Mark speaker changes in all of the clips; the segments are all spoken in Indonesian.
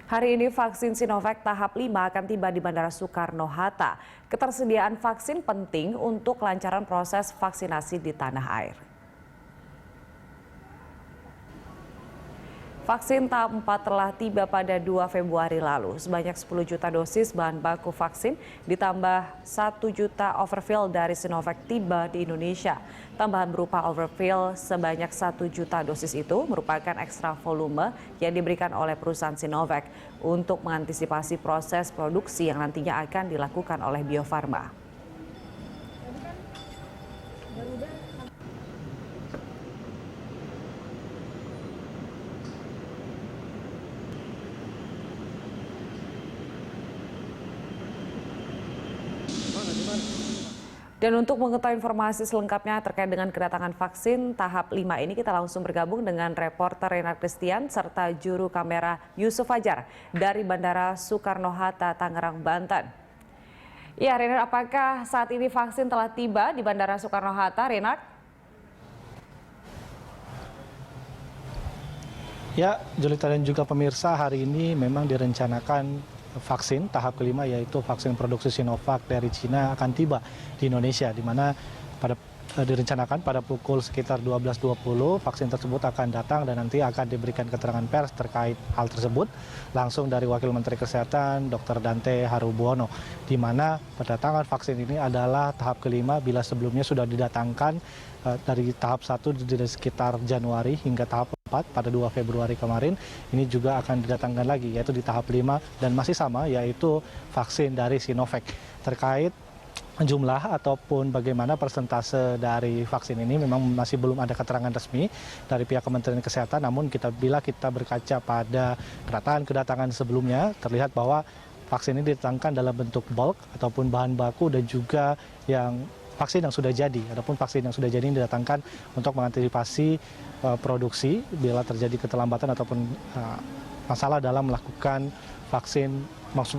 Speaker 1: Hari ini vaksin Sinovac tahap 5 akan tiba di Bandara Soekarno-Hatta. Ketersediaan vaksin penting untuk kelancaran proses vaksinasi di tanah air. Vaksin tahap 4 telah tiba pada 2 Februari lalu. Sebanyak 10 juta dosis bahan baku vaksin ditambah 1 juta overfill dari Sinovac tiba di Indonesia. Tambahan berupa overfill sebanyak 1 juta dosis itu merupakan ekstra volume yang diberikan oleh perusahaan Sinovac untuk mengantisipasi proses produksi yang nantinya akan dilakukan oleh Bio Farma. Dan untuk mengetahui informasi selengkapnya terkait dengan kedatangan vaksin tahap 5 ini, kita langsung bergabung dengan reporter Renat Christian serta juru kamera Yusuf Fajar dari Bandara Soekarno-Hatta, Tangerang, Banten. Ya, Renat, apakah saat ini vaksin telah tiba di Bandara Soekarno-Hatta, Renat?
Speaker 2: Ya, Julita dan juga pemirsa, hari ini memang direncanakan vaksin tahap kelima, yaitu vaksin produksi Sinovac dari Cina akan tiba di Indonesia, di mana direncanakan pada pukul sekitar 12.20 vaksin tersebut akan datang dan nanti akan diberikan keterangan pers terkait hal tersebut langsung dari Wakil Menteri Kesehatan Dr. Dante Harubuono, di mana kedatangan vaksin ini adalah tahap kelima bila sebelumnya sudah didatangkan dari tahap 1 dari sekitar Januari hingga tahap 4 pada 2 Februari kemarin. Ini juga akan didatangkan lagi, yaitu di tahap 5 dan masih sama, yaitu vaksin dari Sinovac. Terkait jumlah ataupun bagaimana persentase dari vaksin ini memang masih belum ada keterangan resmi dari pihak Kementerian Kesehatan, namun bila kita berkaca pada kedatangan sebelumnya, terlihat bahwa vaksin ini didatangkan dalam bentuk bulk ataupun bahan baku dan juga yang vaksin yang sudah jadi. Adapun vaksin yang sudah jadi ini didatangkan untuk mengantisipasi produksi bila terjadi keterlambatan ataupun masalah dalam melakukan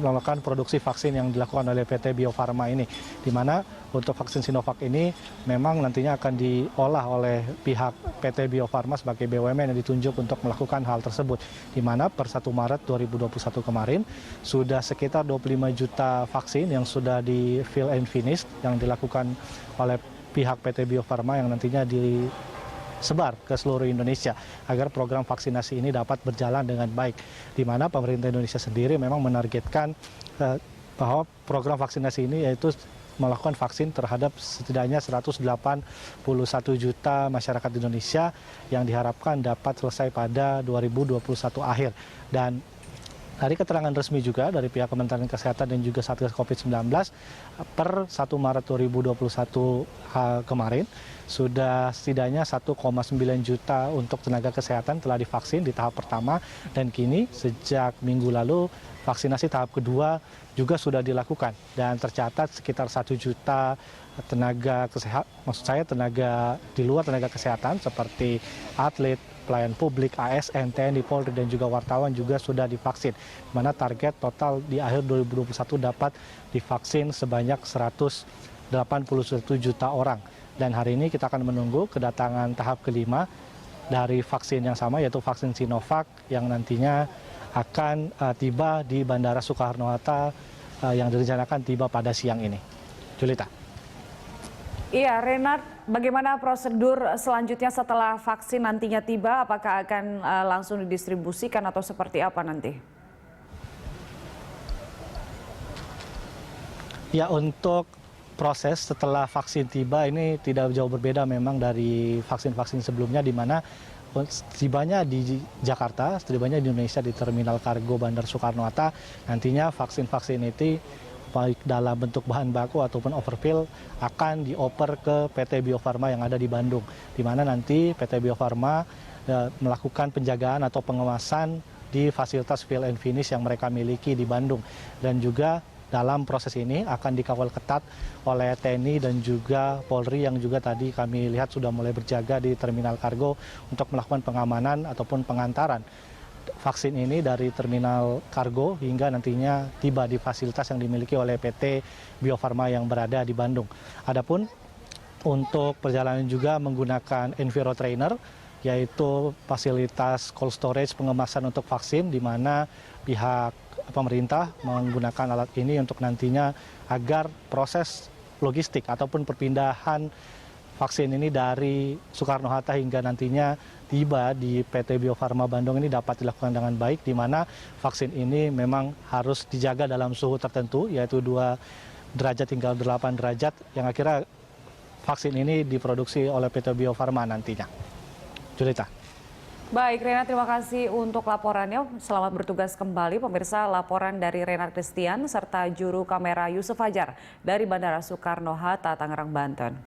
Speaker 2: melakukan produksi vaksin yang dilakukan oleh PT Bio Farma ini, di mana untuk vaksin Sinovac ini memang nantinya akan diolah oleh pihak PT Bio Farma sebagai BUMN yang ditunjuk untuk melakukan hal tersebut, di mana per 1 Maret 2021 kemarin sudah sekitar 25 juta vaksin yang sudah di fill and finish yang dilakukan oleh pihak PT Bio Farma yang nantinya disebar ke seluruh Indonesia agar program vaksinasi ini dapat berjalan dengan baik, di mana pemerintah Indonesia sendiri memang menargetkan bahwa program vaksinasi ini yaitu melakukan vaksin terhadap setidaknya 181 juta masyarakat Indonesia yang diharapkan dapat selesai pada 2021 akhir. Dan dari keterangan resmi juga dari pihak Kementerian Kesehatan dan juga Satgas COVID-19 per 1 Maret 2021 kemarin sudah setidaknya 1,9 juta untuk tenaga kesehatan telah divaksin di tahap pertama, dan kini sejak minggu lalu vaksinasi tahap kedua juga sudah dilakukan dan tercatat sekitar 1 juta tenaga kesehatan, maksud saya tenaga di luar tenaga kesehatan seperti atlet, pelayan publik, ASN, TNI, Polri, dan juga wartawan juga sudah divaksin. Di mana target total di akhir 2021 dapat divaksin sebanyak 181 juta orang. Dan hari ini kita akan menunggu kedatangan tahap kelima dari vaksin yang sama, yaitu vaksin Sinovac yang nantinya akan tiba di Bandara Soekarno-Hatta yang direncanakan tiba pada siang ini. Julita.
Speaker 1: Iya, Renat, bagaimana prosedur selanjutnya setelah vaksin nantinya tiba? Apakah akan langsung didistribusikan atau seperti apa nanti? Ya, untuk proses setelah vaksin tiba ini tidak jauh berbeda memang dari vaksin-vaksin sebelumnya, di mana setibanya di Jakarta, setibanya di Indonesia di Terminal Kargo Bandara Soekarno-Hatta, nantinya vaksin-vaksin itu baik dalam bentuk bahan baku ataupun overfill akan dioper ke PT Bio Farma yang ada di Bandung, di mana nanti PT Bio Farma melakukan penjagaan atau pengawasan di fasilitas fill and finish yang mereka miliki di Bandung, dan juga dalam proses ini akan dikawal ketat oleh TNI dan juga Polri yang juga tadi kami lihat sudah mulai berjaga di Terminal Kargo untuk melakukan pengamanan ataupun pengantaran vaksin ini dari Terminal Kargo hingga nantinya tiba di fasilitas yang dimiliki oleh PT Bio Farma yang berada di Bandung. Adapun untuk perjalanan juga menggunakan Enviro Trainer, yaitu fasilitas cold storage pengemasan untuk vaksin, di mana pihak pemerintah menggunakan alat ini untuk nantinya agar proses logistik ataupun perpindahan vaksin ini dari Soekarno-Hatta hingga nantinya tiba di PT Bio Farma Bandung ini dapat dilakukan dengan baik, di mana vaksin ini memang harus dijaga dalam suhu tertentu, yaitu 2 derajat hingga 8 derajat, yang akhirnya vaksin ini diproduksi oleh PT Bio Farma nantinya. Julita.
Speaker 3: Baik, Rena, terima kasih untuk laporannya. Selamat bertugas kembali. Pemirsa, laporan dari Renat Christian serta juru kamera Yusuf Fajar dari Bandara Soekarno-Hatta, Tangerang, Banten.